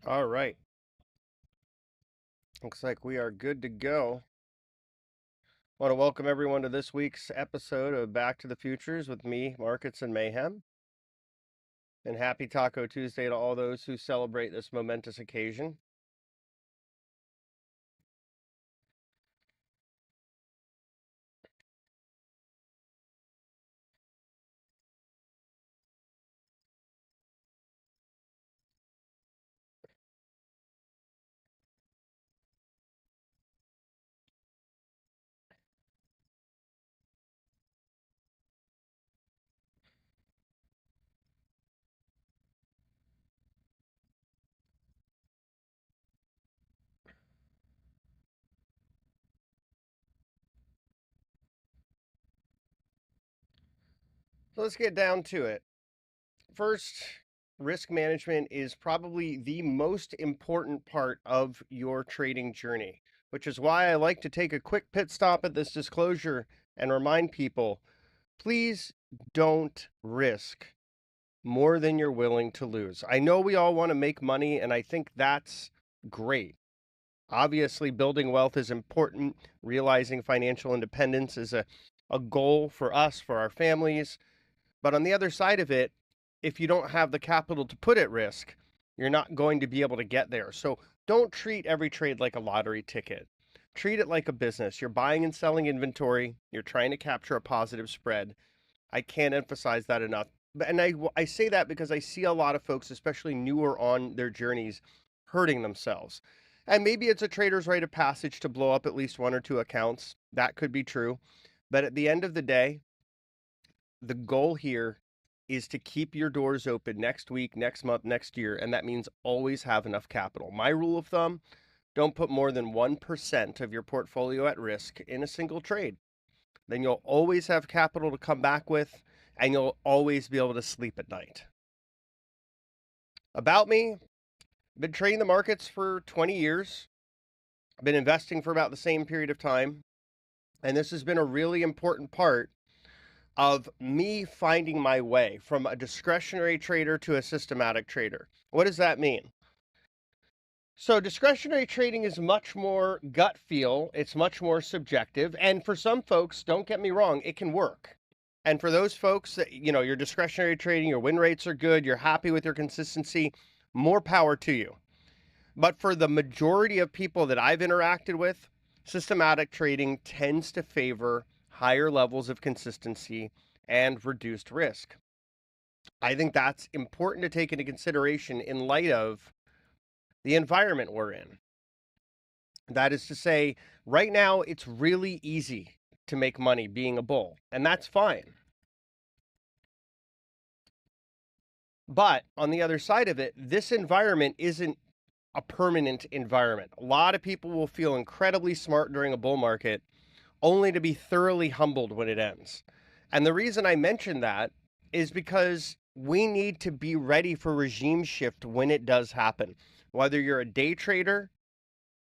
All right. Looks like we are good to go. I want to welcome everyone to this week's episode of Back to the Futures with me, Markets and Mayhem. And happy Taco Tuesday to all those who celebrate this momentous occasion. So let's get down to it. First, risk management is probably the most important part of your trading journey, which is why I like to take a quick pit stop at this disclosure and remind people, please don't risk more than you're willing to lose. I know we all want to make money, and I think that's great. Obviously, building wealth is important. Realizing financial independence is a goal for us, for our families. But on the other side of it, if you don't have the capital to put at risk, you're not going to be able to get there. So don't treat every trade like a lottery ticket. Treat it like a business. You're buying and selling inventory. You're trying to capture a positive spread. I can't emphasize that enough. And I say that because I see a lot of folks, especially newer on their journeys, hurting themselves. And maybe it's a trader's rite of passage to blow up at least one or two accounts. That could be true. But at the end of the day, the goal here is to keep your doors open next week, next month, next year. And that means always have enough capital. My rule of thumb, don't put more than 1% of your portfolio at risk in a single trade. Then you'll always have capital to come back with, and you'll always be able to sleep at night. About me, I've been trading the markets for 20 years. I've been investing for about the same period of time. And this has been a really important part of me finding my way from a discretionary trader to a systematic trader. What does that mean? So, discretionary trading is much more gut feel, it's much more subjective. And for some folks, don't get me wrong, it can work. And for those folks that, your discretionary trading, your win rates are good, you're happy with your consistency, more power to you. But for the majority of people that I've interacted with, systematic trading tends to favor higher levels of consistency and reduced risk. I think that's important to take into consideration in light of the environment we're in. That is to say, right now, it's really easy to make money being a bull, and that's fine. But on the other side of it, this environment isn't a permanent environment. A lot of people will feel incredibly smart during a bull market, only to be thoroughly humbled when it ends. And the reason I mention that is because we need to be ready for regime shift when it does happen. Whether you're a day trader,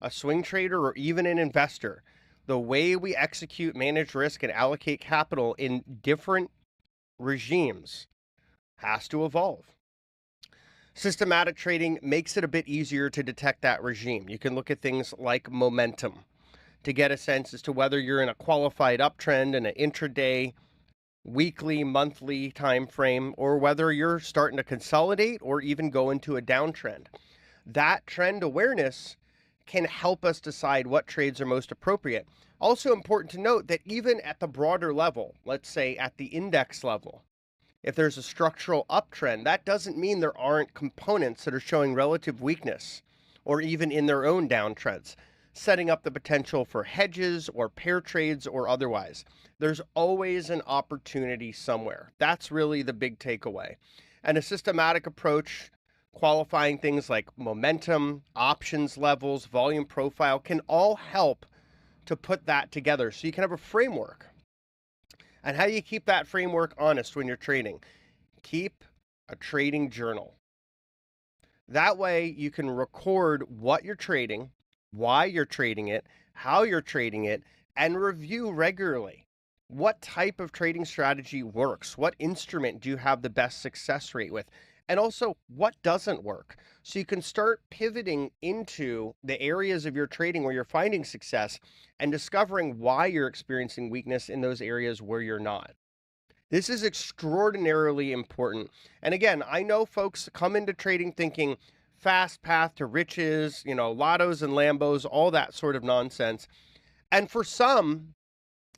a swing trader, or even an investor, the way we execute, manage risk, and allocate capital in different regimes has to evolve. Systematic trading makes it a bit easier to detect that regime. You can look at things like momentum to get a sense as to whether you're in a qualified uptrend in an intraday, weekly, monthly time frame, or whether you're starting to consolidate or even go into a downtrend. That trend awareness can help us decide what trades are most appropriate. Also important to note that even at the broader level, let's say at the index level, if there's a structural uptrend, that doesn't mean there aren't components that are showing relative weakness or even in their own downtrends, setting up the potential for hedges or pair trades or otherwise. There's always an opportunity somewhere. That's really the big takeaway. And a systematic approach, qualifying things like momentum, options levels, volume profile, can all help to put that together so you can have a framework. And how do you keep that framework honest when you're trading? Keep a trading journal. That way you can record what you're trading, why you're trading it, how you're trading it, and review regularly. What type of trading strategy works? What instrument do you have the best success rate with? and also what doesn't work. So you can start pivoting into the areas of your trading where you're finding success and discovering why you're experiencing weakness in those areas where you're not. This is extraordinarily important. And again, I know folks come into trading thinking fast path to riches, lottos and Lambos, all that sort of nonsense. And for some,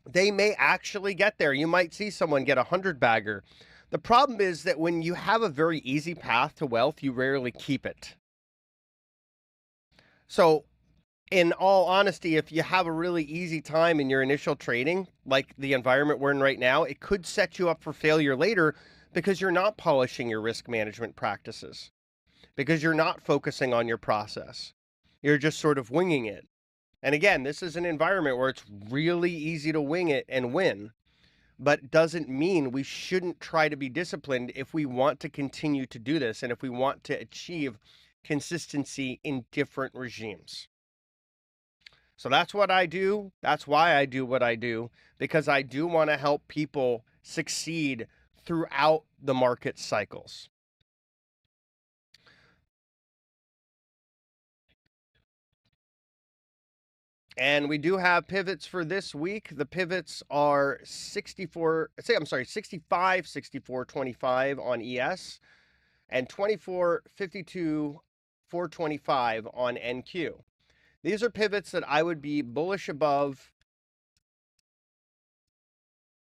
they may actually get there. You might see someone get a 100 bagger. The problem is that when you have a very easy path to wealth, you rarely keep it. So, in all honesty, if you have a really easy time in your initial trading, like the environment we're in right now, it could set you up for failure later because you're not polishing your risk management practices, because you're not focusing on your process. You're just sort of winging it. And again, this is an environment where it's really easy to wing it and win, but doesn't mean we shouldn't try to be disciplined if we want to continue to do this and if we want to achieve consistency in different regimes. So that's what I do. That's why I do what I do, because I do want to help people succeed throughout the market cycles. And we do have pivots for this week. The pivots are 65, 64, 25 on ES and 24, 52, 425 on NQ. These are pivots that I would be bullish above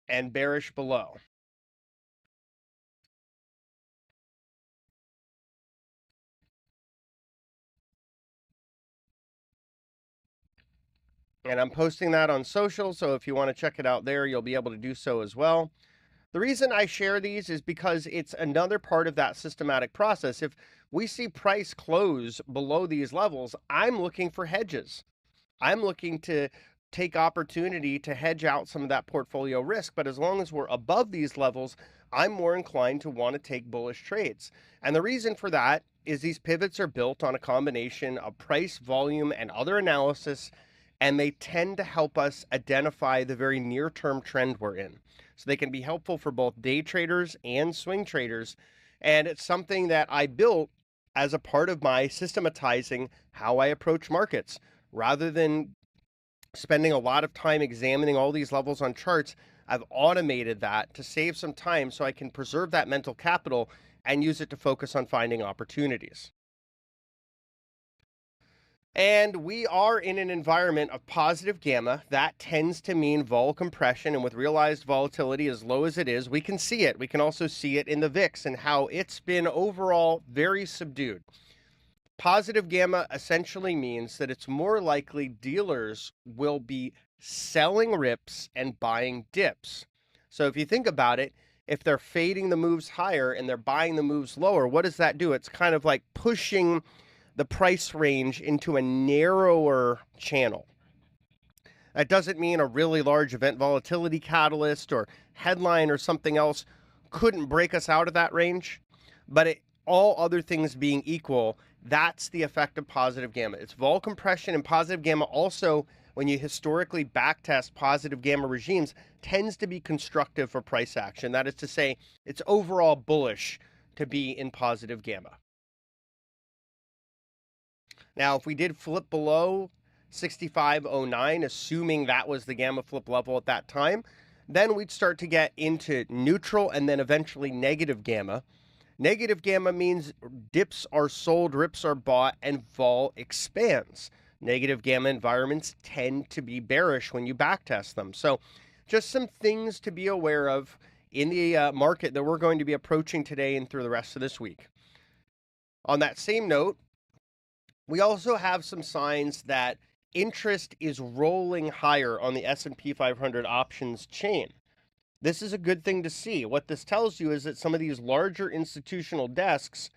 and bearish below. And I'm posting that on social, so if you want to check it out there, you'll be able to do so as well. The reason I share these is because it's another part of that systematic process. If we see price close below these levels, I'm looking for hedges. I'm looking to take opportunity to hedge out some of that portfolio risk. But as long as we're above these levels, I'm more inclined to want to take bullish trades. And the reason for that is these pivots are built on a combination of price, volume, and other analysis, and they tend to help us identify the very near-term trend we're in. So they can be helpful for both day traders and swing traders. And it's something that I built as a part of my systematizing how I approach markets. Rather than spending a lot of time examining all these levels on charts, I've automated that to save some time so I can preserve that mental capital and use it to focus on finding opportunities. And we are in an environment of positive gamma. That tends to mean vol compression. And with realized volatility as low as it is, we can see it. We can also see it in the VIX and how it's been overall very subdued. Positive gamma essentially means that it's more likely dealers will be selling rips and buying dips. So if you think about it, if they're fading the moves higher and they're buying the moves lower, what does that do? It's kind of like pushing the price range into a narrower channel. That doesn't mean a really large event volatility catalyst or headline or something else couldn't break us out of that range, but all other things being equal, that's the effect of positive gamma. It's vol compression, and positive gamma also, when you historically backtest positive gamma regimes, tends to be constructive for price action. That is to say, it's overall bullish to be in positive gamma. Now, if we did flip below 6509, assuming that was the gamma flip level at that time, then we'd start to get into neutral and then eventually negative gamma. Negative gamma means dips are sold, rips are bought, and vol expands. Negative gamma environments tend to be bearish when you backtest them. So just some things to be aware of in the market that we're going to be approaching today and through the rest of this week. On that same note, we also have some signs that interest is rolling higher on the S&P 500 options chain. This is a good thing to see. What this tells you is that some of these larger institutional desks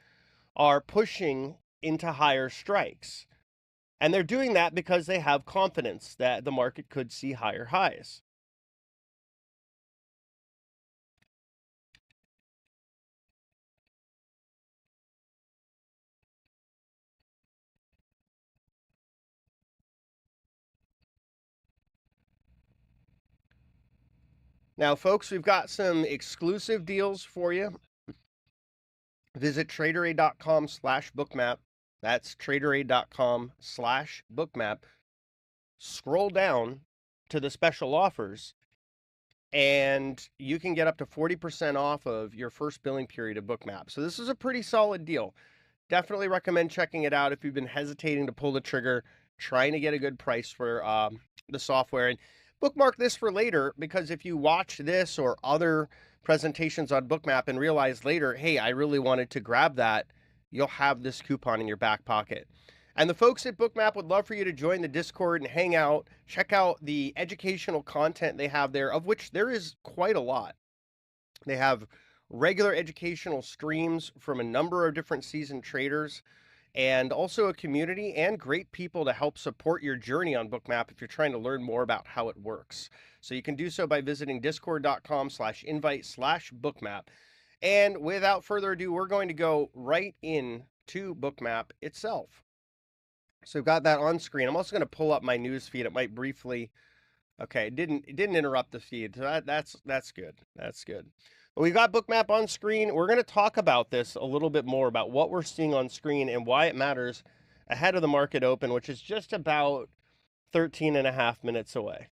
are pushing into higher strikes. And they're doing that because they have confidence that the market could see higher highs. Now, folks, we've got some exclusive deals for you. Visit Traderade.com/bookmap. That's Traderade.com/bookmap. Scroll down to the special offers, and you can get up to 40% off of your first billing period of Bookmap. So this is a pretty solid deal. Definitely recommend checking it out if you've been hesitating to pull the trigger, trying to get a good price for the software. And bookmark this for later, because if you watch this or other presentations on Bookmap and realize later, hey, I really wanted to grab that, you'll have this coupon in your back pocket. And the folks at Bookmap would love for you to join the Discord and hang out, check out the educational content they have there, of which there is quite a lot. They have regular educational streams from a number of different seasoned traders, and also a community and great people to help support your journey on Bookmap if you're trying to learn more about how it works. So you can do so by visiting discord.com/invite/bookmap. And without further ado, we're going to go right into Bookmap itself. So we've got that on screen. I'm also going to pull up my news feed. It might briefly. Okay, it didn't interrupt the feed. So that's good. That's good. But we've got Bookmap on screen. We're going to talk about this a little bit more, about what we're seeing on screen and why it matters ahead of the market open, which is just about 13 and a half minutes away.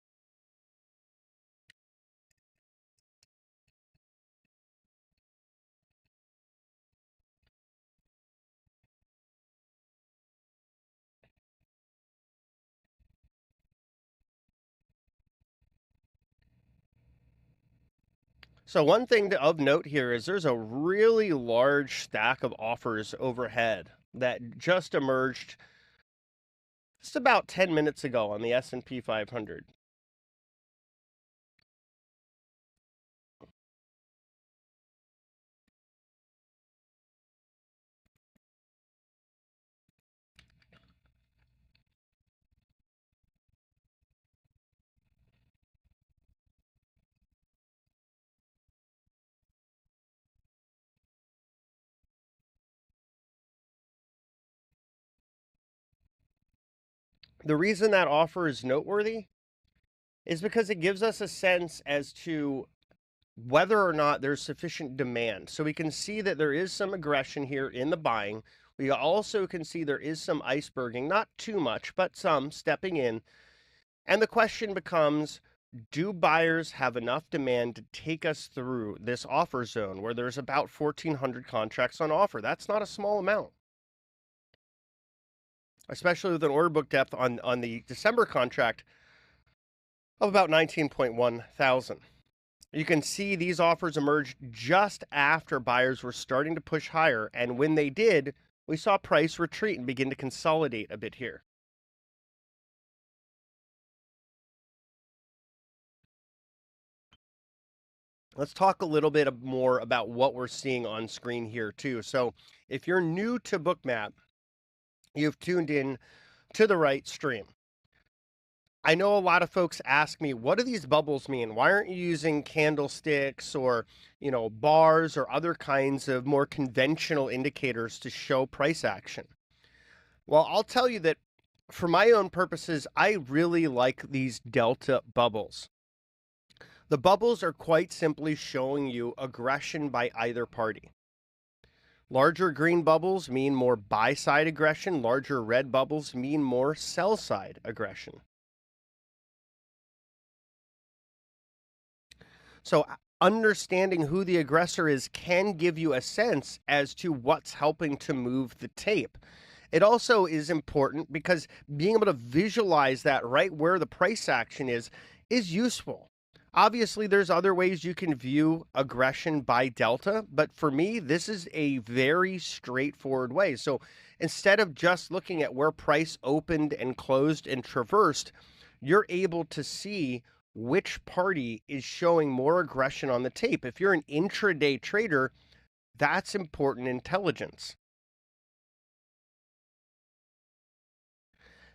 So one thing of note here is there's a really large stack of offers overhead that just emerged just about 10 minutes ago on the S&P 500. The reason that offer is noteworthy is because it gives us a sense as to whether or not there's sufficient demand. So we can see that there is some aggression here in the buying. We also can see there is some iceberging, not too much, but some stepping in. And the question becomes, do buyers have enough demand to take us through this offer zone where there's about 1,400 contracts on offer? That's not a small amount, especially with an order book depth on the December contract of about 19.1 thousand. You can see these offers emerged just after buyers were starting to push higher, and when they did, we saw price retreat and begin to consolidate a bit here. Let's talk a little bit more about what we're seeing on screen here too. So if you're new to Bookmap, you've tuned in to the right stream. I know a lot of folks ask me, what do these bubbles mean? Why aren't you using candlesticks or, bars or other kinds of more conventional indicators to show price action? Well, I'll tell you that for my own purposes, I really like these delta bubbles. The bubbles are quite simply showing you aggression by either party. Larger green bubbles mean more buy-side aggression. Larger red bubbles mean more sell-side aggression. So understanding who the aggressor is can give you a sense as to what's helping to move the tape. It also is important because being able to visualize that right where the price action is useful. Obviously, there's other ways you can view aggression by delta, but for me, this is a very straightforward way. So instead of just looking at where price opened and closed and traversed, you're able to see which party is showing more aggression on the tape. If you're an intraday trader, that's important intelligence.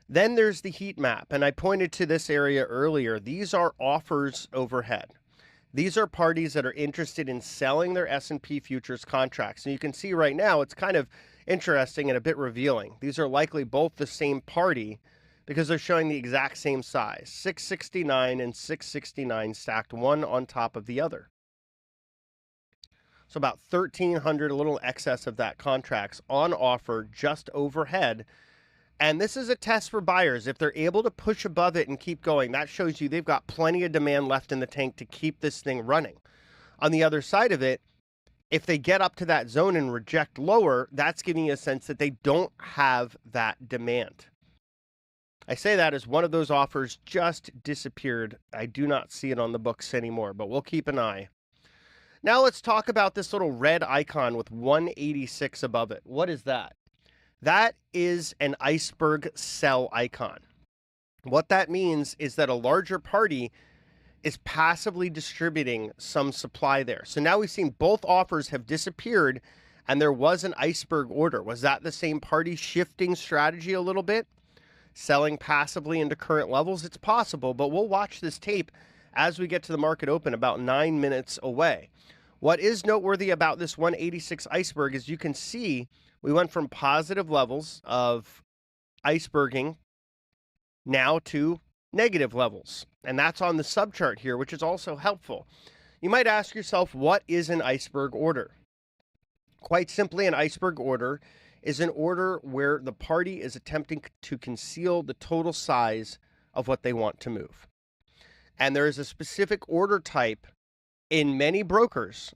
Then there's the heat map, and I pointed to this area earlier. These are offers overhead. These are parties that are interested in selling their S&P futures contracts. And you can see right now, it's kind of interesting and a bit revealing. These are likely both the same party because they're showing the exact same size, 669 and 669 stacked one on top of the other. So about 1,300, a little excess of that contracts on offer just overhead. And this is a test for buyers. If they're able to push above it and keep going, that shows you they've got plenty of demand left in the tank to keep this thing running. On the other side of it, if they get up to that zone and reject lower, that's giving you a sense that they don't have that demand. I say that as one of those offers just disappeared. I do not see it on the books anymore, but we'll keep an eye. Now let's talk about this little red icon with 186 above it. What is that? That is an iceberg sell icon. What that means is that a larger party is passively distributing some supply there. So now we've seen both offers have disappeared and there was an iceberg order. Was that the same party shifting strategy a little bit? Selling passively into current levels? It's possible, but we'll watch this tape as we get to the market open about 9 minutes away. What is noteworthy about this 186 iceberg is you can see we went from positive levels of iceberging now to negative levels. And that's on the subchart here, which is also helpful. You might ask yourself, what is an iceberg order? Quite simply, an iceberg order is an order where the party is attempting to conceal the total size of what they want to move. And there is a specific order type in many brokers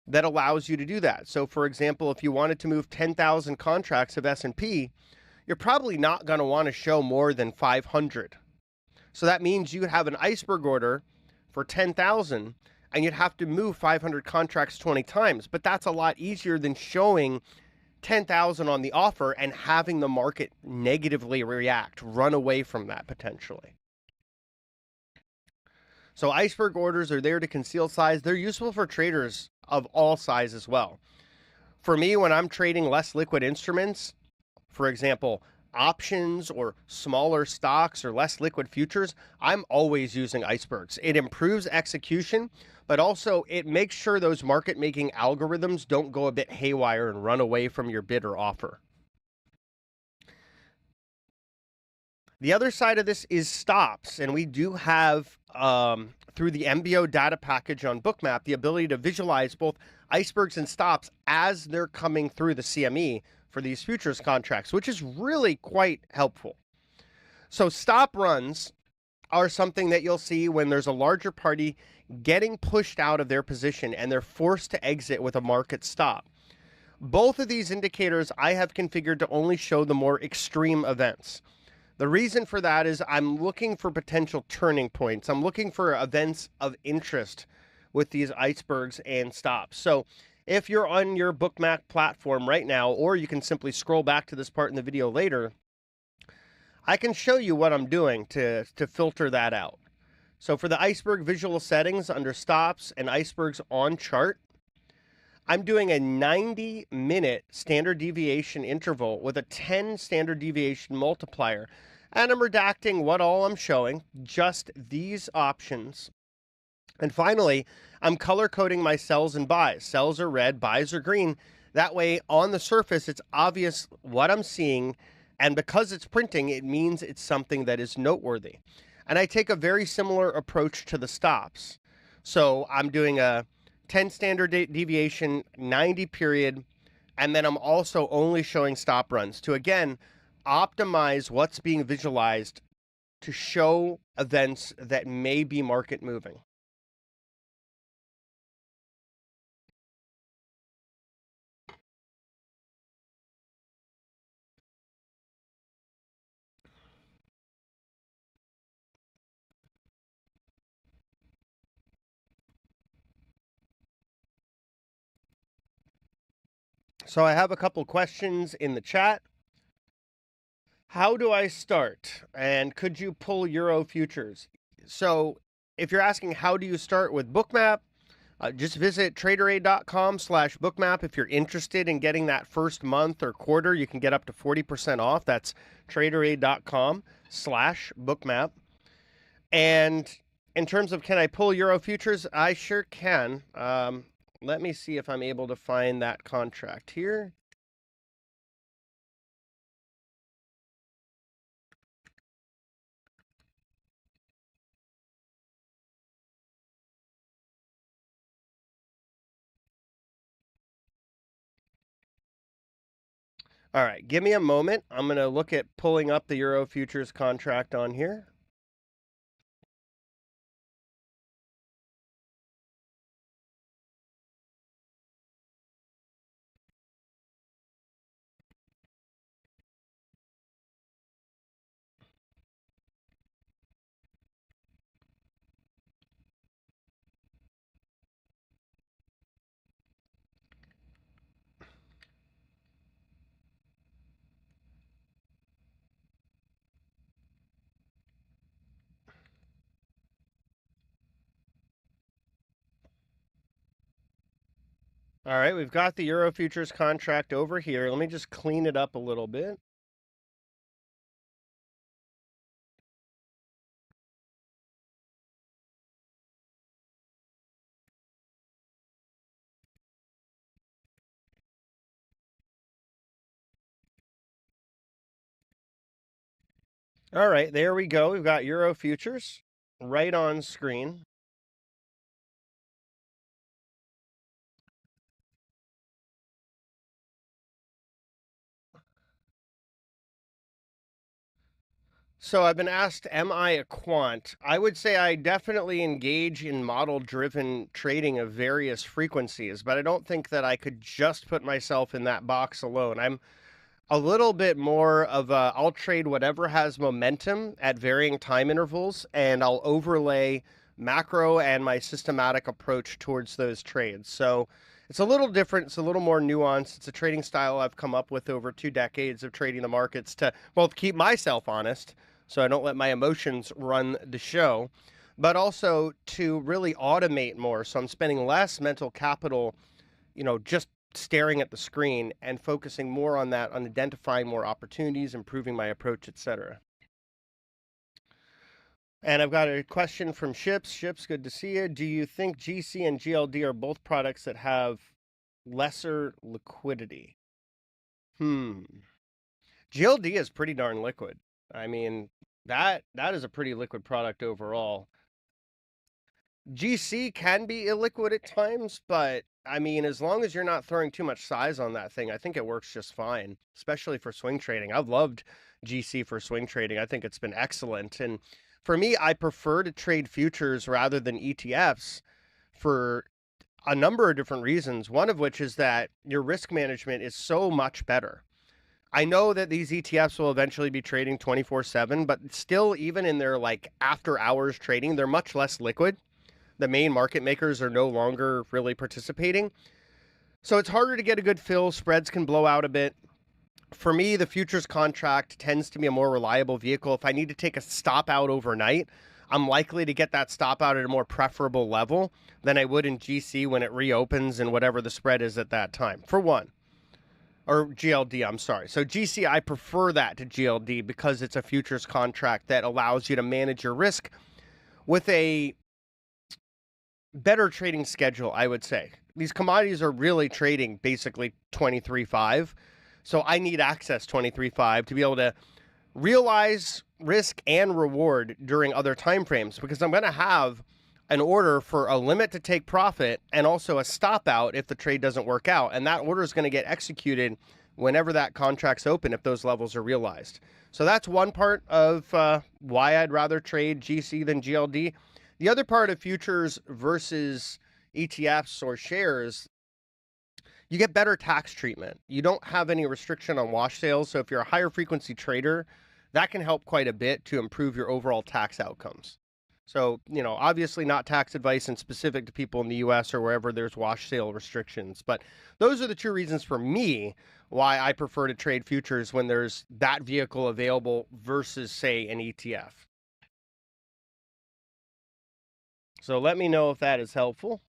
that allows you to do that. So for example, if you wanted to move 10,000 contracts of S&P, you're probably not going to want to show more than 500. So that means you have an iceberg order for 10,000 and you'd have to move 500 contracts 20 times. But that's a lot easier than showing 10,000 on the offer and having the market negatively react, run away from that potentially. So iceberg orders are there to conceal size. They're useful for traders of all size as well. For me, when I'm trading less liquid instruments, for example, options or smaller stocks or less liquid futures, I'm always using icebergs. It improves execution, but also it makes sure those market making algorithms don't go a bit haywire and run away from your bid or offer. The other side of this is stops, and we do have, through the MBO data package on Bookmap, the ability to visualize both icebergs and stops as they're coming through the CME for these futures contracts, which is really quite helpful. So stop runs are something that you'll see when there's a larger party getting pushed out of their position and they're forced to exit with a market stop. Both of these indicators I have configured to only show the more extreme events. The reason for that is I'm looking for potential turning points. I'm looking for events of interest with these icebergs and stops. So if you're on your Bookmap platform right now, or you can simply scroll back to this part in the video later, I can show you what I'm doing to filter that out. So for the iceberg visual settings under stops and icebergs on chart, I'm doing a 90-minute standard deviation interval with a 10 standard deviation multiplier. And I'm redacting what all I'm showing, just these options. And finally, I'm color coding my sells and buys. Sells are red, buys are green. That way, on the surface, it's obvious what I'm seeing. And because it's printing, it means it's something that is noteworthy. And I take a very similar approach to the stops. So I'm doing a 10 standard deviation, 90 period, and then I'm also only showing stop runs to, again, optimize what's being visualized to show events that may be market moving. So I have a couple questions in the chat. How do I start? And could you pull Euro futures? So if you're asking how do you start with Bookmap, just visit Traderade.com/bookmap. If you're interested in getting that first month or quarter, you can get up to 40% off. That's Traderade.com/bookmap. And in terms of can I pull Euro futures, I sure can. Let me see if I'm able to find that contract here. All right, give me a moment. I'm going to look at pulling up the Euro futures contract on here. All right, we've got the Euro futures contract over here. Let me just clean it up a little bit. All right, there we go. We've got Euro futures right on screen. So I've been asked, am I a quant? I would say I definitely engage in model-driven trading of various frequencies, but I don't think that I could just put myself in that box alone. I'm a little bit more of a, I'll trade whatever has momentum at varying time intervals, and I'll overlay macro and my systematic approach towards those trades. So it's a little different. It's a little more nuanced. It's a trading style I've come up with over 2 decades of trading the markets to both keep myself honest, so I don't let my emotions run the show, but also to really automate more. So I'm spending less mental capital, just staring at the screen and focusing more on that, on identifying more opportunities, improving my approach, etc. And I've got a question from Ships. Ships, good to see you. Do you think GC and GLD are both products that have lesser liquidity? GLD is pretty darn liquid. I mean, that is a pretty liquid product overall. GC can be illiquid at times, but I mean, as long as you're not throwing too much size on that thing, I think it works just fine, especially for swing trading. I've loved GC for swing trading. I think it's been excellent. And for me, I prefer to trade futures rather than ETFs for a number of different reasons. One of which is that your risk management is so much better. I know that these ETFs will eventually be trading 24/7, but still, even in their like after hours trading, they're much less liquid. The main market makers are no longer really participating. So it's harder to get a good fill. Spreads can blow out a bit. For me, the futures contract tends to be a more reliable vehicle. If I need to take a stop out overnight, I'm likely to get that stop out at a more preferable level than I would in GC when it reopens and whatever the spread is at that time, for one. Or GLD, I'm sorry. So GC, I prefer that to GLD because it's a futures contract that allows you to manage your risk with a better trading schedule, I would say. These commodities are really trading basically 23.5. So I need access 23.5 to be able to realize risk and reward during other time frames, because I'm going to have an order for a limit to take profit and also a stop out if the trade doesn't work out. And that order is going to get executed whenever that contract's open if those levels are realized. So that's one part of why I'd rather trade GC than GLD. The other part of futures versus ETFs or shares, you get better tax treatment. You don't have any restriction on wash sales. So if you're a higher frequency trader, that can help quite a bit to improve your overall tax outcomes. So, obviously not tax advice and specific to people in the US or wherever there's wash sale restrictions. But those are the two reasons for me why I prefer to trade futures when there's that vehicle available versus, say, an ETF. So let me know if that is helpful.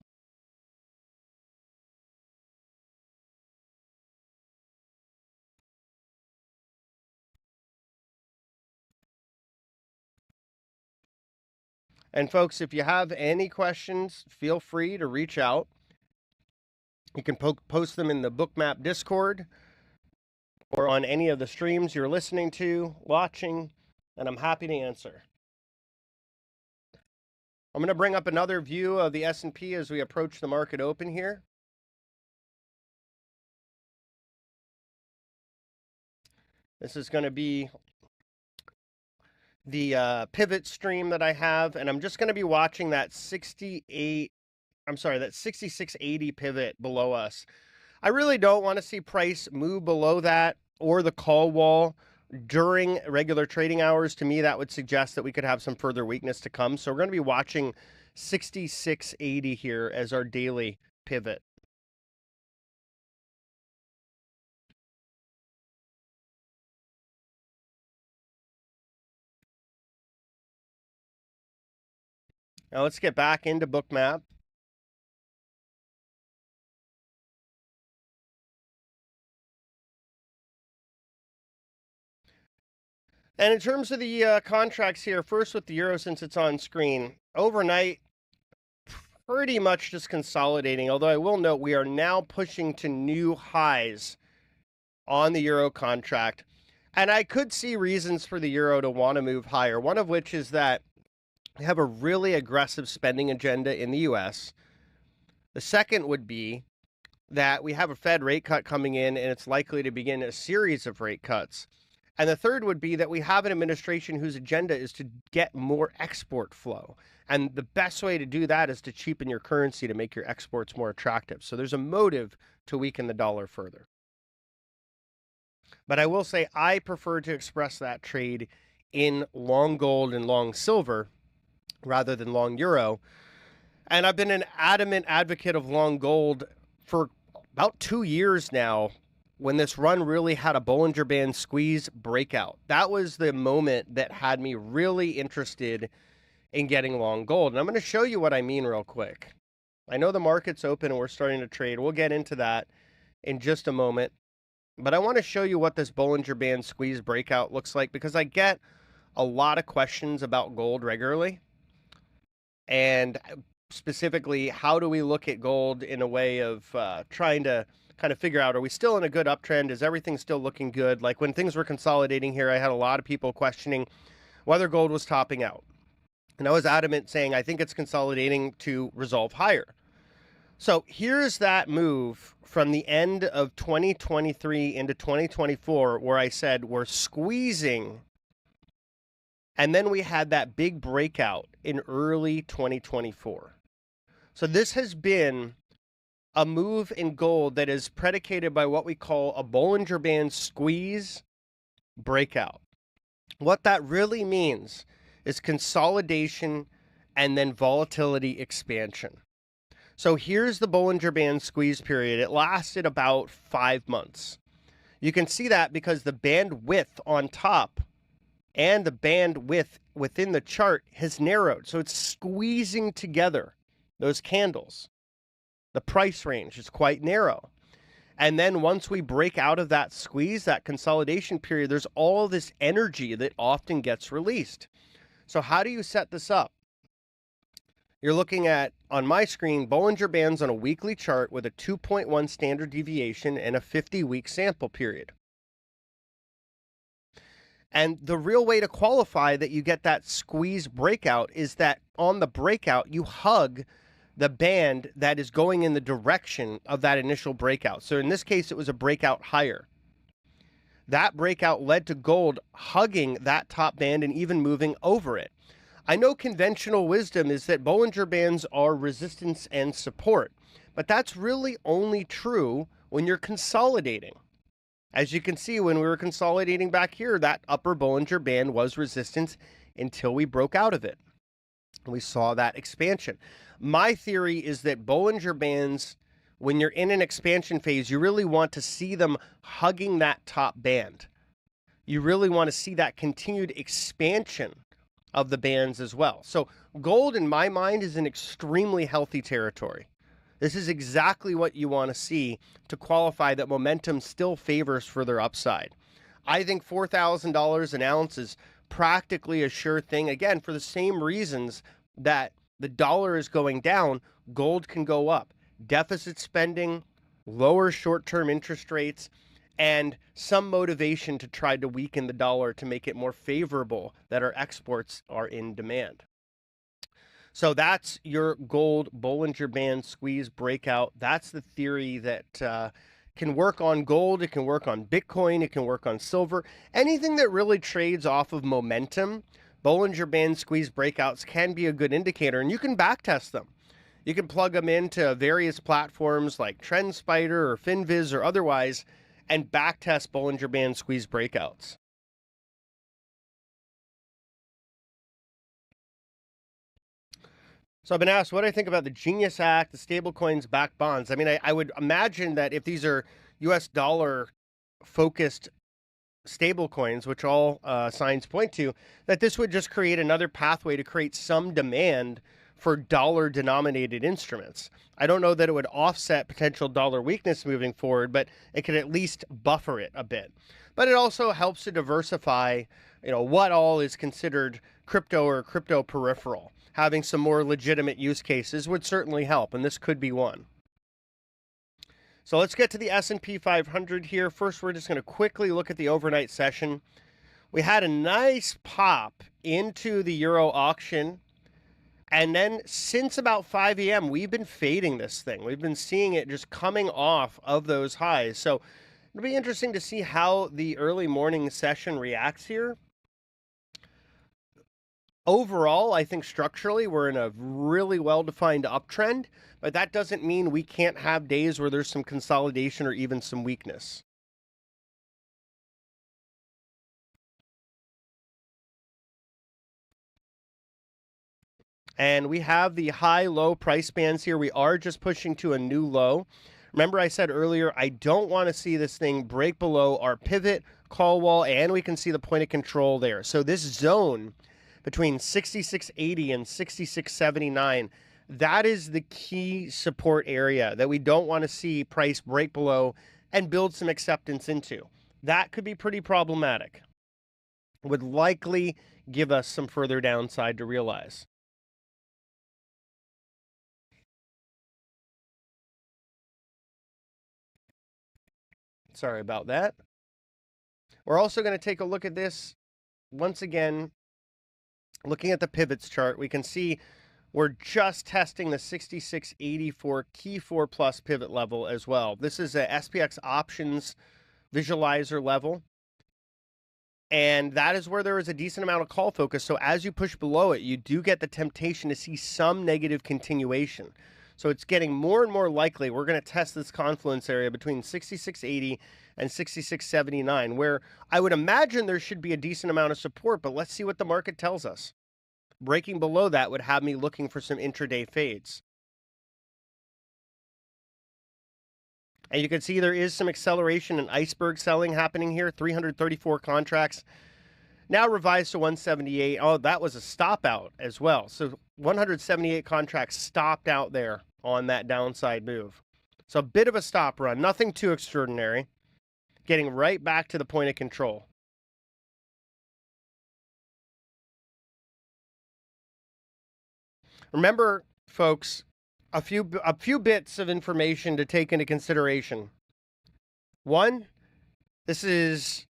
And folks, if you have any questions, feel free to reach out. You can post them in the Bookmap Discord or on any of the streams you're listening to, watching, and I'm happy to answer. I'm going to bring up another view of the S&P as we approach the market open here. This is going to be the pivot stream that I have, and I'm just going to be watching that 6680 pivot below us. I really don't want to see price move below that or the call wall during regular trading hours. To me, that would suggest that we could have some further weakness to come. So we're going to be watching 6680 here as our daily pivot. Now let's get back into Bookmap. And in terms of the contracts here, first with the euro, since it's on screen, overnight, pretty much just consolidating. Although I will note we are now pushing to new highs on the euro contract. And I could see reasons for the euro to want to move higher, one of which is that we have a really aggressive spending agenda in the US. The second would be that we have a Fed rate cut coming in, and it's likely to begin a series of rate cuts. And the third would be that we have an administration whose agenda is to get more export flow. And the best way to do that is to cheapen your currency to make your exports more attractive. So there's a motive to weaken the dollar further. But I will say I prefer to express that trade in long gold and long silver rather than long euro. And I've been an adamant advocate of long gold for about 2 years now, when this run really had a Bollinger Band squeeze breakout. That was the moment that had me really interested in getting long gold. And I'm going to show you what I mean real quick. I know the market's open and we're starting to trade. We'll get into that in just a moment. But I want to show you what this Bollinger Band squeeze breakout looks like, because I get a lot of questions about gold regularly. And specifically, how do we look at gold in a way of trying to kind of figure out, are we still in a good uptrend? Is everything still looking good? Like when things were consolidating here, I had a lot of people questioning whether gold was topping out. And I was adamant saying, I think it's consolidating to resolve higher. So here's that move from the end of 2023 into 2024, where I said we're squeezing. And then we had that big breakout in early 2024. So this has been a move in gold that is predicated by what we call a Bollinger Band squeeze breakout. What that really means is consolidation and then volatility expansion. So here's the Bollinger Band squeeze period. It lasted about 5 months. You can see that because the band width on top and the band width within the chart has narrowed. So it's squeezing together those candles. The price range is quite narrow. And then once we break out of that squeeze, that consolidation period, there's all this energy that often gets released. So how do you set this up? You're looking at, on my screen, Bollinger Bands on a weekly chart with a 2.1 standard deviation and a 50-week sample period. And the real way to qualify that you get that squeeze breakout is that on the breakout, you hug the band that is going in the direction of that initial breakout. So in this case, it was a breakout higher. That breakout led to gold hugging that top band and even moving over it. I know conventional wisdom is that Bollinger Bands are resistance and support, but that's really only true when you're consolidating. As you can see, when we were consolidating back here, that upper Bollinger Band was resistance until we broke out of it. We saw that expansion. My theory is that Bollinger Bands, when you're in an expansion phase, you really want to see them hugging that top band. You really want to see that continued expansion of the bands as well. So gold, in my mind, is in extremely healthy territory. This is exactly what you want to see to qualify that momentum still favors further upside. I think $4,000 an ounce is practically a sure thing. Again, for the same reasons that the dollar is going down, gold can go up. Deficit spending, lower short-term interest rates, and some motivation to try to weaken the dollar to make it more favorable that our exports are in demand. So that's your gold Bollinger Band squeeze breakout. That's the theory that can work on gold, it can work on Bitcoin, it can work on silver. Anything that really trades off of momentum, Bollinger Band squeeze breakouts can be a good indicator, and you can backtest them. You can plug them into various platforms like TrendSpider or FinViz or otherwise and backtest Bollinger Band squeeze breakouts. So I've been asked what I think about the Genius Act, the stablecoins backed bonds. I mean, I would imagine that if these are US dollar focused stablecoins, which all signs point to, that this would just create another pathway to create some demand for dollar denominated instruments. I don't know that it would offset potential dollar weakness moving forward, but it could at least buffer it a bit. But it also helps to diversify, what all is considered crypto or crypto peripheral. Having some more legitimate use cases would certainly help, and this could be one. So let's get to the S&P 500 here. First, we're just going to quickly look at the overnight session. We had a nice pop into the Euro auction. And then since about 5 a.m., we've been fading this thing. We've been seeing it just coming off of those highs. So it'll be interesting to see how the early morning session reacts here. Overall, I think structurally we're in a really well-defined uptrend, but that doesn't mean we can't have days where there's some consolidation or even some weakness. And we have the high-low price bands here. We are just pushing to a new low. Remember I said earlier, I don't want to see this thing break below our pivot, call wall, and we can see the point of control there. So this zone between 66.80 and 66.79, that is the key support area that we don't want to see price break below and build some acceptance into. That could be pretty problematic. Would likely give us some further downside to realize. Sorry about that. We're also going to take a look at this once again. Looking at the pivots chart, we can see we're just testing the 66.84 key 4 plus pivot level as well. This is a SPX options visualizer level. And that is where there is a decent amount of call focus. So as you push below it, you do get the temptation to see some negative continuation. So it's getting more and more likely we're going to test this confluence area between 66.80 and 66.79, where I would imagine there should be a decent amount of support, but let's see what the market tells us. Breaking below that would have me looking for some intraday fades. And you can see there is some acceleration and iceberg selling happening here. 334 contracts. Now revised to 178. Oh, that was a stop out as well. So 178 contracts stopped out there on that downside move. So a bit of a stop run. Nothing too extraordinary. Getting right back to the point of control. Remember, folks, a few bits of information to take into consideration. One, this is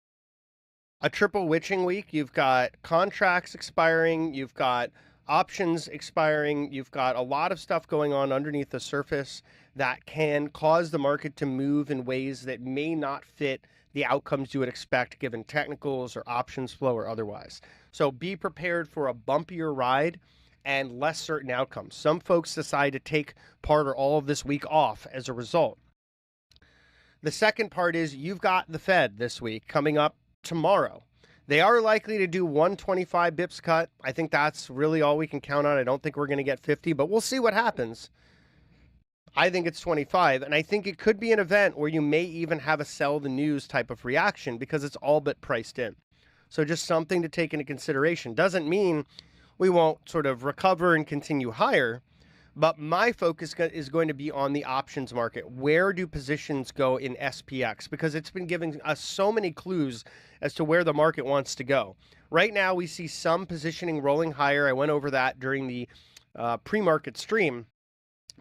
a triple witching week. You've got contracts expiring, you've got options expiring, you've got a lot of stuff going on underneath the surface that can cause the market to move in ways that may not fit the outcomes you would expect given technicals or options flow or otherwise. So be prepared for a bumpier ride and less certain outcomes. Some folks decide to take part or all of this week off as a result. The second part is you've got the Fed this week coming up tomorrow. They are likely to do 125 bips cut. I think that's really all we can count on. I don't think we're going to get 50, but we'll see what happens. I think it's 25, and I think it could be an event where you may even have a sell the news type of reaction because it's all but priced in. So just something to take into consideration. Doesn't mean we won't sort of recover and continue higher, but my focus is going to be on the options market. Where do positions go in SPX? Because it's been giving us so many clues as to where the market wants to go. Right now, we see some positioning rolling higher. I went over that during the pre-market stream,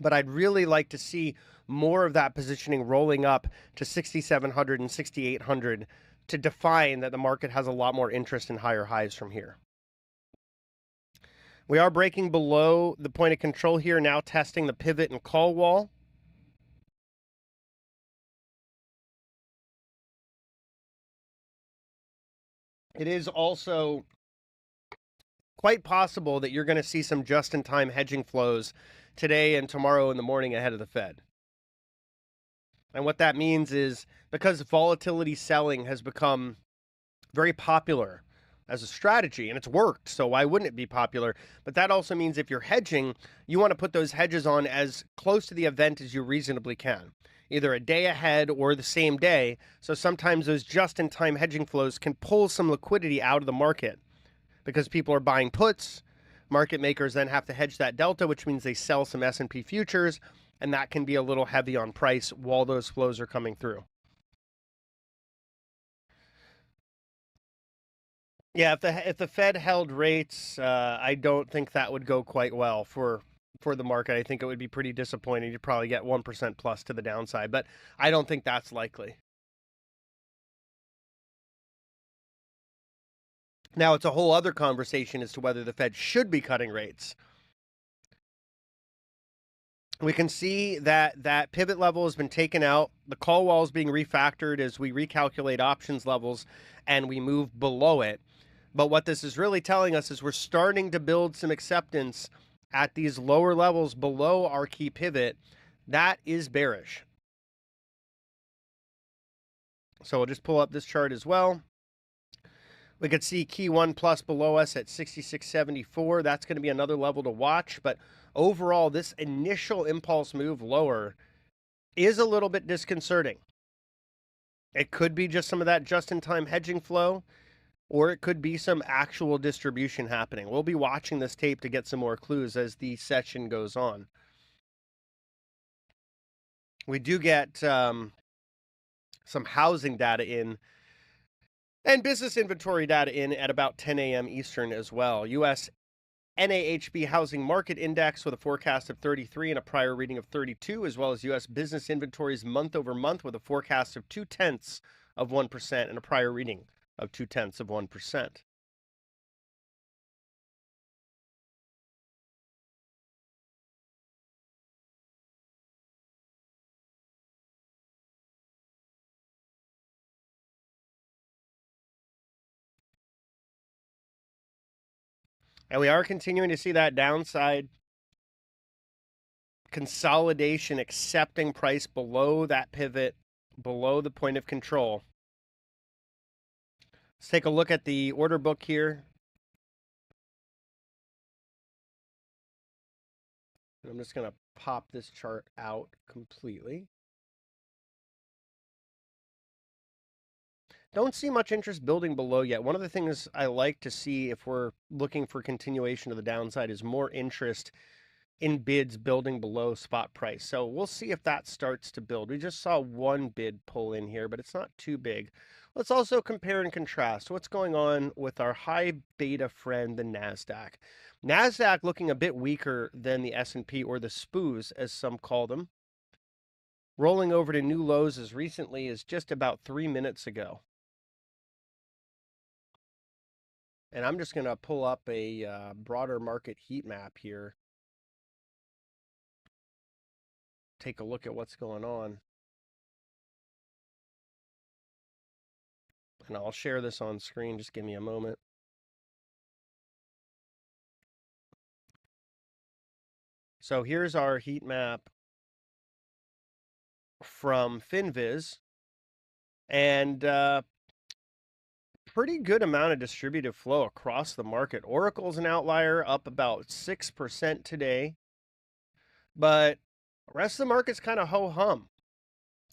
but I'd really like to see more of that positioning rolling up to 6,700 and 6,800 to define that the market has a lot more interest in higher highs from here. We are breaking below the point of control here, now testing the pivot and call wall. it is also quite possible that you're going to see some just-in-time hedging flows today and tomorrow in the morning ahead of the Fed. And what that means is because volatility selling has become very popular as a strategy and it's worked, so why wouldn't it be popular? But that also means if you're hedging, you want to put those hedges on as close to the event as you reasonably can, either a day ahead or the same day. So sometimes those just-in-time hedging flows can pull some liquidity out of the market because people are buying puts. Market makers then have to hedge that delta, which means they sell some S&P futures, and that can be a little heavy on price while those flows are coming through. Yeah, if the Fed held rates, I don't think that would go quite well for the market. I think it would be pretty disappointing. You'd probably get 1% plus to the downside, but I don't think that's likely. Now, it's a whole other conversation as to whether the Fed should be cutting rates. We can see that that pivot level has been taken out. The call wall is being refactored as we recalculate options levels and we move below it. But what this is really telling us is we're starting to build some acceptance at these lower levels below our key pivot. That is bearish. So we'll just pull up this chart as well. We could see key 1 plus below us at 66.74. That's going to be another level to watch. But overall, this initial impulse move lower is a little bit disconcerting. It could be just some of that just-in-time hedging flow, or it could be some actual distribution happening. We'll be watching this tape to get some more clues as the session goes on. We do get some housing data in and business inventory data in at about 10 a.m. Eastern as well. U.S. NAHB Housing Market Index with a forecast of 33 and a prior reading of 32, as well as U.S. business inventories month over month with a forecast of 0.2% and a prior reading of 0.2%. And we are continuing to see that downside consolidation, accepting price below that pivot, below the point of control. Let's take a look at the order book here. I'm just going to pop this chart out completely. Don't see much interest building below yet. One of the things I like to see if we're looking for continuation of the downside is more interest in bids building below spot price. So we'll see if that starts to build. We just saw one bid pull in here, but it's not too big. Let's also compare and contrast what's going on with our high beta friend, the NASDAQ. NASDAQ looking a bit weaker than the S&P, or the SPOOs, as some call them. Rolling over to new lows as recently as just about 3 minutes ago. And I'm just going to pull up a broader market heat map here. Take a look at what's going on. And I'll share this on screen. Just give me a moment. So here's our heat map from FinViz. And pretty good amount of distributive flow across the market. Oracle's an outlier, up about 6% today. But the rest of the market's kind of ho-hum.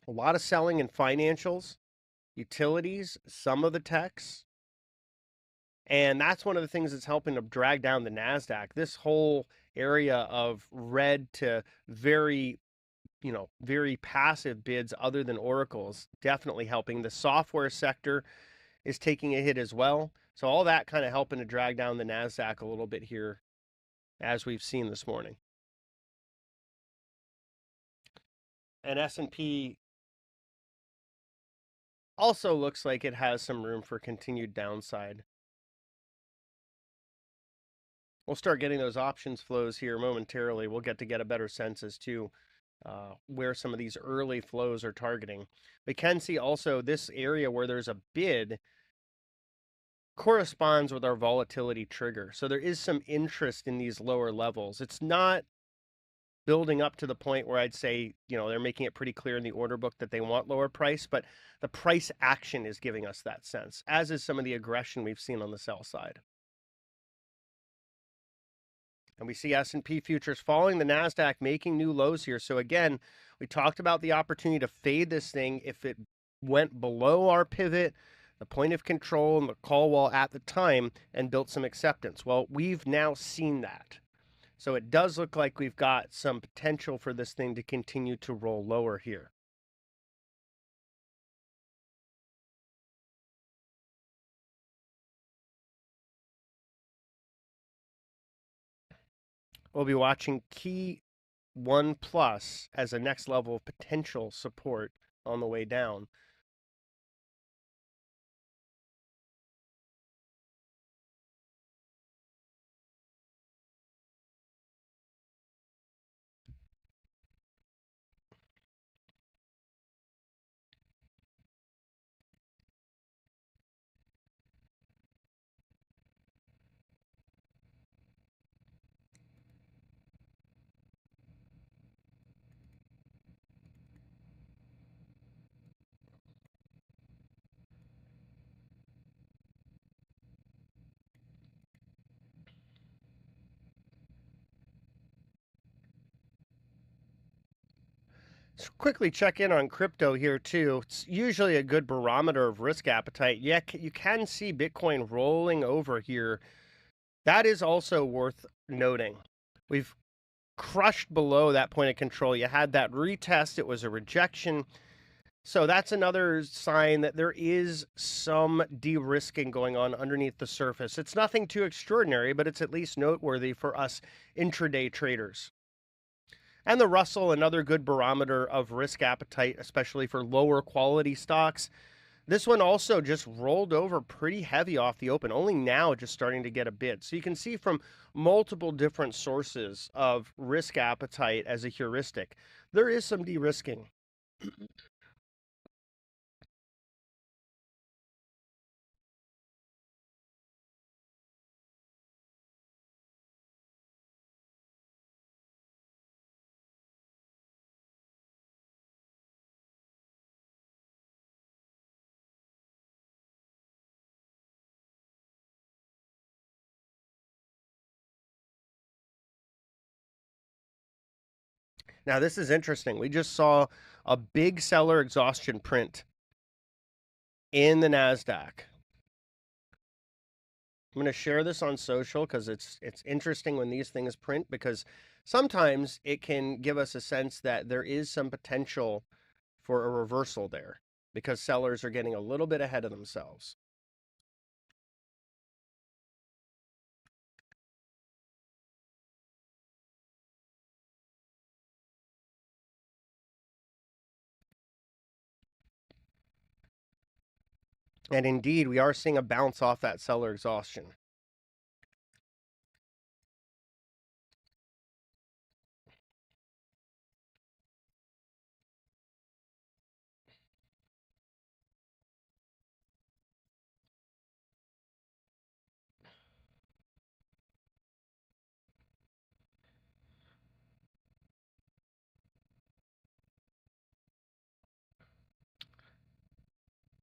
A lot of selling in financials, utilities, some of the techs. And that's one of the things that's helping to drag down the NASDAQ. This whole area of red to very passive bids other than Oracle's definitely helping. The software sector is taking a hit as well. So all that kind of helping to drag down the NASDAQ a little bit here, as we've seen this morning. And S&P also looks like it has some room for continued downside. We'll start getting those options flows here momentarily. We'll get a better sense as to where some of these early flows are targeting. We can see also this area where there's a bid corresponds with our volatility trigger. So there is some interest in these lower levels. It's not building up to the point where I'd say, they're making it pretty clear in the order book that they want lower price, but the price action is giving us that sense, as is some of the aggression we've seen on the sell side. And we see S&P futures falling, the NASDAQ making new lows here. So again, we talked about the opportunity to fade this thing if it went below our pivot, the point of control and the call wall at the time, and built some acceptance. Well, we've now seen that. So it does look like we've got some potential for this thing to continue to roll lower here. We'll be watching key 1 plus as a next level of potential support on the way down. Let's quickly check in on crypto here too. It's usually a good barometer of risk appetite. Yeah, you can see Bitcoin rolling over here. That is also worth noting. We've crushed below that point of control. You had that retest, it was a rejection. So that's another sign that there is some de-risking going on underneath the surface. It's nothing too extraordinary, but it's at least noteworthy for us intraday traders. And the Russell, another good barometer of risk appetite, especially for lower quality stocks. This one also just rolled over pretty heavy off the open, only now just starting to get a bid. So you can see from multiple different sources of risk appetite as a heuristic, there is some de-risking. Now, this is interesting. We just saw a big seller exhaustion print in the NASDAQ. I'm going to share this on social because it's interesting when these things print, because sometimes it can give us a sense that there is some potential for a reversal there because sellers are getting a little bit ahead of themselves. And indeed, we are seeing a bounce off that seller exhaustion.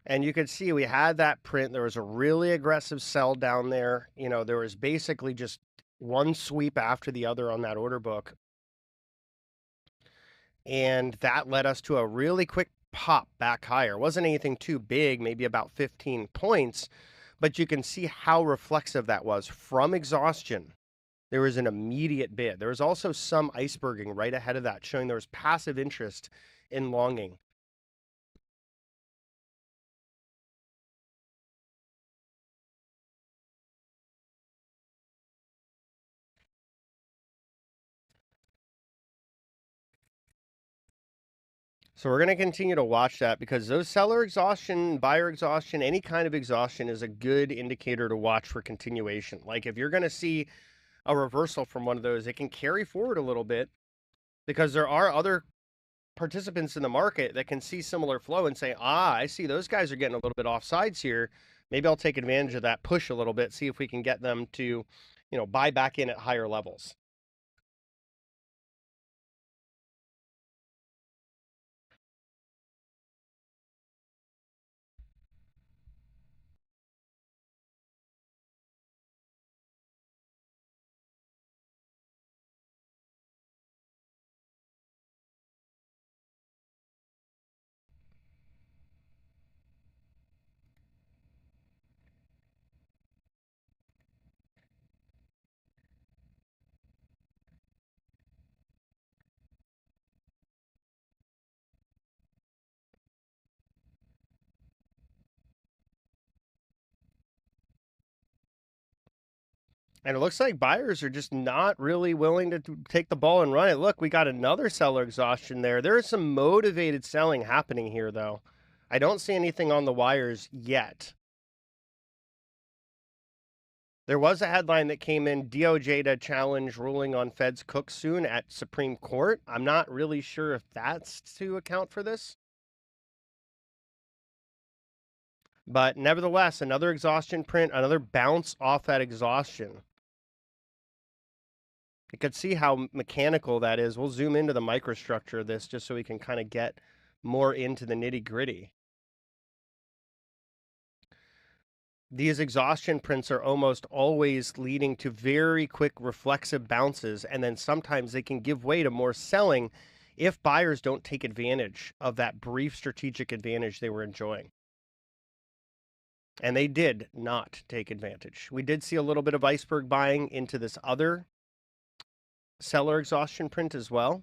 And you could see we had that print. There was a really aggressive sell down there. There was basically just one sweep after the other on that order book. And that led us to a really quick pop back higher. It wasn't anything too big, maybe about 15 points, but you can see how reflexive that was from exhaustion. There was an immediate bid. There was also some iceberging right ahead of that, showing there was passive interest in longing. So we're going to continue to watch that because those seller exhaustion, buyer exhaustion, any kind of exhaustion is a good indicator to watch for continuation. Like if you're going to see a reversal from one of those, it can carry forward a little bit because there are other participants in the market that can see similar flow and say, I see those guys are getting a little bit off sides here. Maybe I'll take advantage of that push a little bit, see if we can get them to, buy back in at higher levels. And it looks like buyers are just not really willing to take the ball and run it. Look, we got another seller exhaustion there. There is some motivated selling happening here, though. I don't see anything on the wires yet. There was a headline that came in, DOJ to challenge ruling on Fed's cook soon at Supreme Court. I'm not really sure if that's to account for this. But nevertheless, another exhaustion print, another bounce off that exhaustion. You could see how mechanical that is. We'll zoom into the microstructure of this just so we can kind of get more into the nitty gritty. These exhaustion prints are almost always leading to very quick reflexive bounces, and then sometimes they can give way to more selling if buyers don't take advantage of that brief strategic advantage they were enjoying. And they did not take advantage. We did see a little bit of iceberg buying into this other seller exhaustion print as well.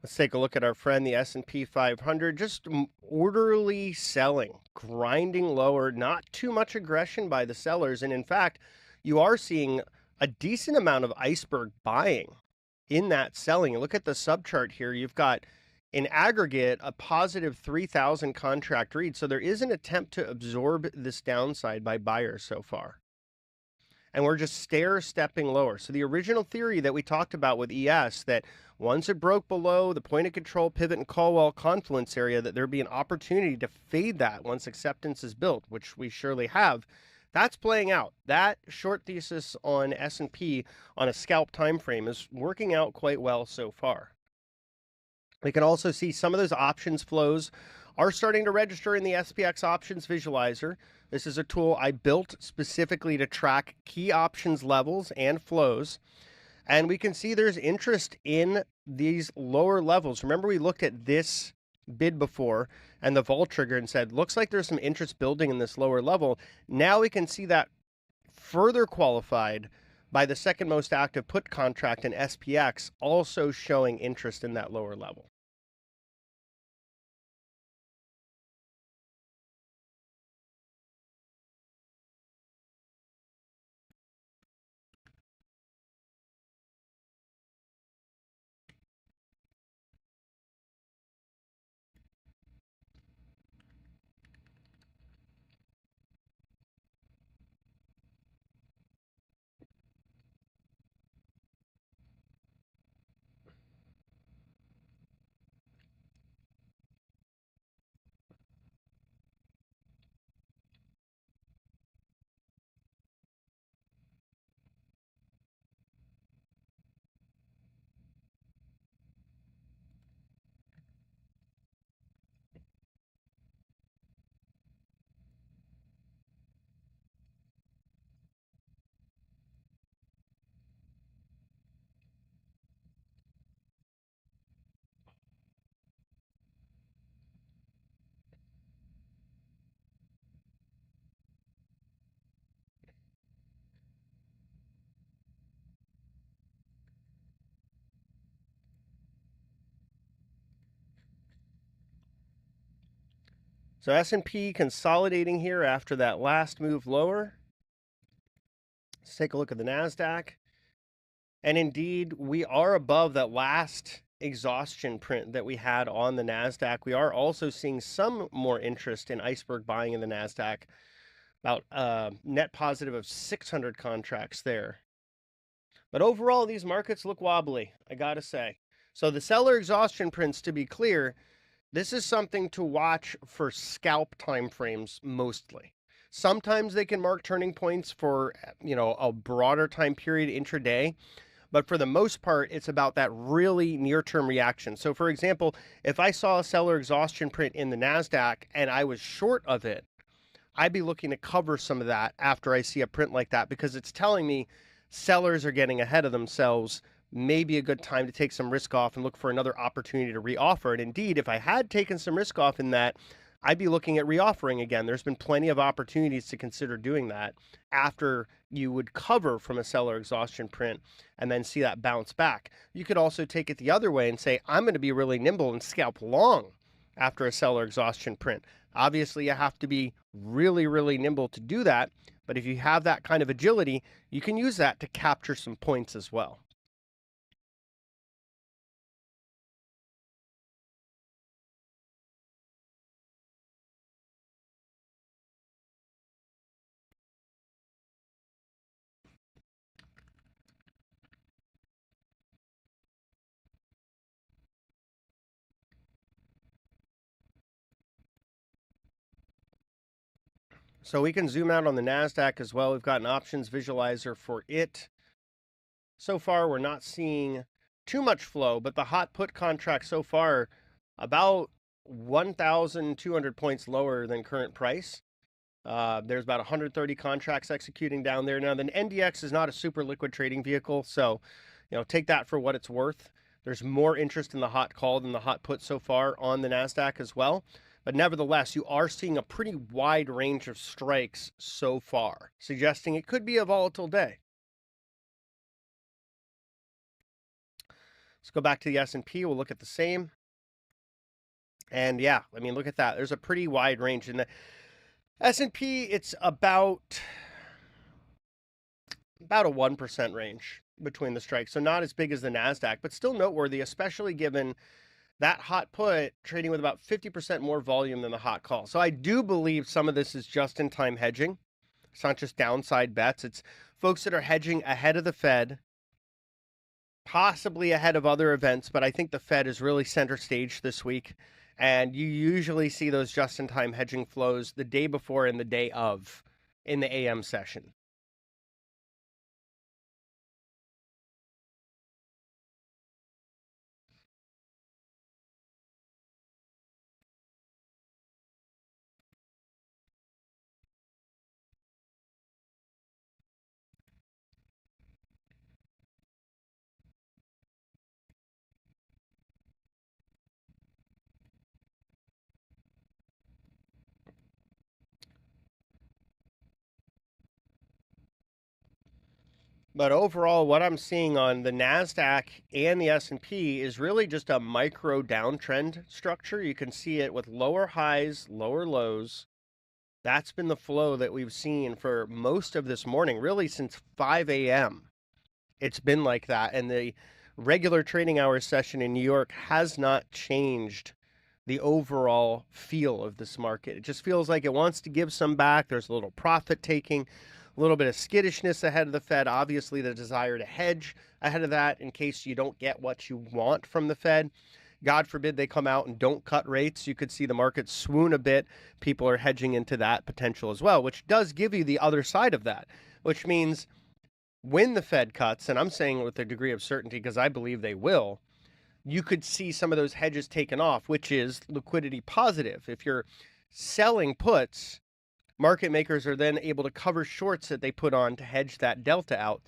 Let's take a look at our friend, the S&P 500, just orderly selling, grinding lower, not too much aggression by the sellers. And in fact, you are seeing a decent amount of iceberg buying in that selling. You look at the subchart here, you've got in aggregate a positive 3,000 contract read. So there is an attempt to absorb this downside by buyers so far. And we're just stair stepping lower. So the original theory that we talked about with ES, that once it broke below the point of control, pivot, and call wall confluence area, that there'd be an opportunity to fade that once acceptance is built, which we surely have. That's playing out. That short thesis on S&P on a scalp time frame is working out quite well so far. We can also see some of those options flows are starting to register in the SPX options visualizer. This is a tool I built specifically to track key options levels and flows. And we can see there's interest in these lower levels. Remember, we looked at this bid before and the vol trigger and said, looks like there's some interest building in this lower level. Now we can see that further qualified by the second most active put contract in SPX, also showing interest in that lower level. So S&P consolidating here after that last move lower. Let's take a look at the NASDAQ. And indeed, we are above that last exhaustion print that we had on the NASDAQ. We are also seeing some more interest in iceberg buying in the NASDAQ, about net positive of 600 contracts there. But overall, these markets look wobbly, I gotta say. So the seller exhaustion prints, to be clear, this is something to watch for scalp timeframes mostly. Sometimes they can mark turning points for, a broader time period intraday, but for the most part, it's about that really near-term reaction. So for example, if I saw a seller exhaustion print in the NASDAQ and I was short of it, I'd be looking to cover some of that after I see a print like that, because it's telling me sellers are getting ahead of themselves. Maybe a good time to take some risk off and look for another opportunity to reoffer. And indeed, if I had taken some risk off in that, I'd be looking at reoffering again. There's been plenty of opportunities to consider doing that after you would cover from a seller exhaustion print and then see that bounce back. You could also take it the other way and say, I'm going to be really nimble and scalp long after a seller exhaustion print. Obviously, you have to be really, really nimble to do that. But if you have that kind of agility, you can use that to capture some points as well. So we can zoom out on the NASDAQ as well. We've got an options visualizer for it. So far, we're not seeing too much flow, but the hot put contract so far about 1,200 points lower than current price. There's about 130 contracts executing down there. Now, the NDX is not a super liquid trading vehicle, so take that for what it's worth. There's more interest in the hot call than the hot put so far on the NASDAQ as well. But nevertheless, you are seeing a pretty wide range of strikes so far, suggesting it could be a volatile day. Let's go back to the S&P. We'll look at the same. And yeah, I mean, look at that. There's a pretty wide range in the S&P. It's about a 1% range between the strikes. So not as big as the NASDAQ, but still noteworthy, especially given that hot put trading with about 50% more volume than the hot call. So I do believe some of this is just-in-time hedging. It's not just downside bets. It's folks that are hedging ahead of the Fed, possibly ahead of other events, but I think the Fed is really center stage this week. And you usually see those just-in-time hedging flows the day before and the day of in the AM session. But overall, what I'm seeing on the NASDAQ and the S&P is really just a micro downtrend structure. You can see it with lower highs, lower lows. That's been the flow that we've seen for most of this morning, really since 5 a.m. It's been like that. And the regular trading hours session in New York has not changed the overall feel of this market. It just feels like it wants to give some back. There's a little profit taking, a little bit of skittishness ahead of the Fed. Obviously, the desire to hedge ahead of that in case you don't get what you want from the Fed. God forbid they come out and don't cut rates. You could see the market swoon a bit. People are hedging into that potential as well, which does give you the other side of that, which means when the Fed cuts, and I'm saying with a degree of certainty because I believe they will, you could see some of those hedges taken off, which is liquidity positive. If you're selling puts, market makers are then able to cover shorts that they put on to hedge that delta out.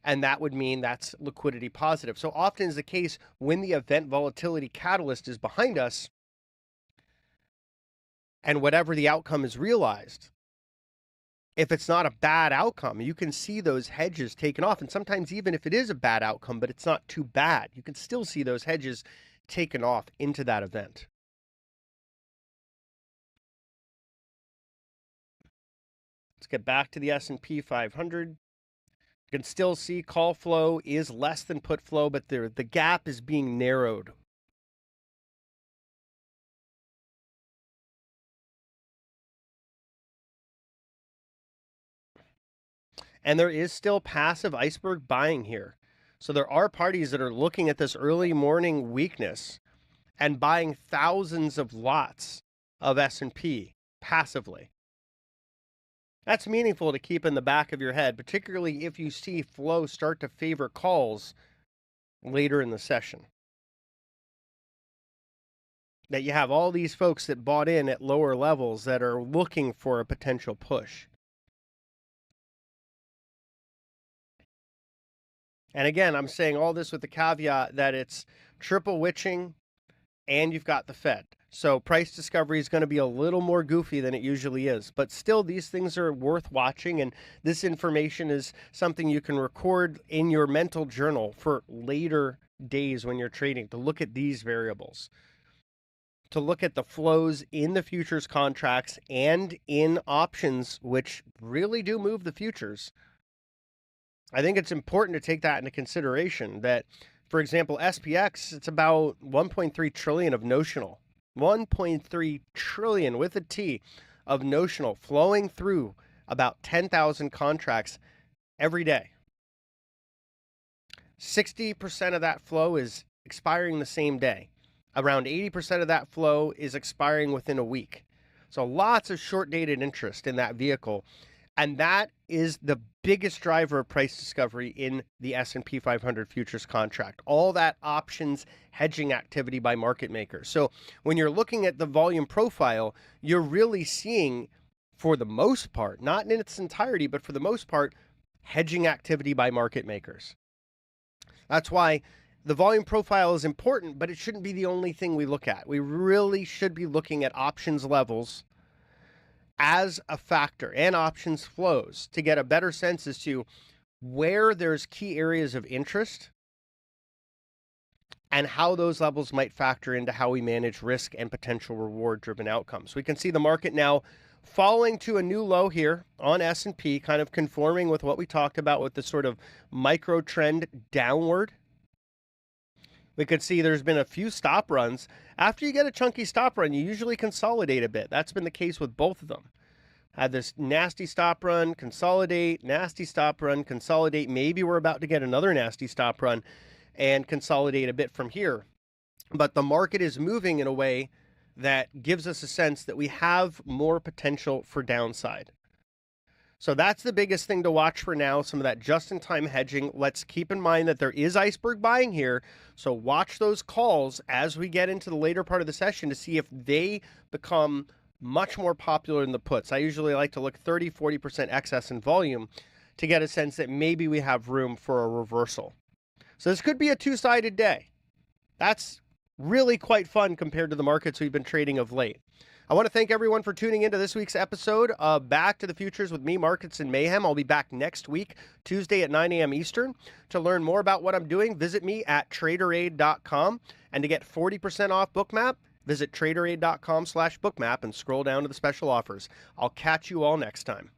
And that would mean that's liquidity positive. So often is the case when the event volatility catalyst is behind us and whatever the outcome is realized, if it's not a bad outcome, you can see those hedges taken off. And sometimes even if it is a bad outcome, but it's not too bad, you can still see those hedges taken off into that event. Let's get back to the S&P 500. You can still see call flow is less than put flow, but the gap is being narrowed. And there is still passive iceberg buying here. So there are parties that are looking at this early morning weakness and buying thousands of lots of S&P passively. That's meaningful to keep in the back of your head, particularly if you see flow start to favor calls later in the session. That you have all these folks that bought in at lower levels that are looking for a potential push. And again, I'm saying all this with the caveat that it's triple witching and you've got the Fed. So price discovery is going to be a little more goofy than it usually is. But still, these things are worth watching. And this information is something you can record in your mental journal for later days when you're trading, to look at these variables, to look at the flows in the futures contracts and in options, which really do move the futures. I think it's important to take that into consideration that, for example, SPX, it's about 1.3 trillion of notional, 1.3 trillion with a T of notional flowing through about 10,000 contracts every day. 60% of that flow is expiring the same day. Around 80% of that flow is expiring within a week. So lots of short-dated interest in that vehicle. And that is the biggest driver of price discovery in the S&P 500 futures contract. All that options hedging activity by market makers. So when you're looking at the volume profile, you're really seeing, for the most part, not in its entirety, but for the most part, hedging activity by market makers. That's why the volume profile is important, but it shouldn't be the only thing we look at. We really should be looking at options levels as a factor and options flows to get a better sense as to where there's key areas of interest and how those levels might factor into how we manage risk and potential reward driven outcomes. We can see the market now falling to a new low here on S&P, kind of conforming with what we talked about with the sort of micro trend downward. We could see there's been a few stop runs. After you get a chunky stop run, you usually consolidate a bit. That's been the case with both of them. Had this nasty stop run, consolidate, nasty stop run, consolidate. Maybe we're about to get another nasty stop run and consolidate a bit from here. But the market is moving in a way that gives us a sense that we have more potential for downside. So that's the biggest thing to watch for now, some of that just-in-time hedging. Let's keep in mind that there is iceberg buying here, so watch those calls as we get into the later part of the session to see if they become much more popular than the puts. I usually like to look 30-40% excess in volume to get a sense that maybe we have room for a reversal. So this could be a two-sided day. That's really quite fun compared to the markets we've been trading of late. I want to thank everyone for tuning into this week's episode of Back to the Futures with me, Markets and Mayhem. I'll be back next week, Tuesday at 9 a.m. Eastern. To learn more about what I'm doing, visit me at Traderade.com. And to get 40% off Bookmap, visit Traderade.com/bookmap and scroll down to the special offers. I'll catch you all next time.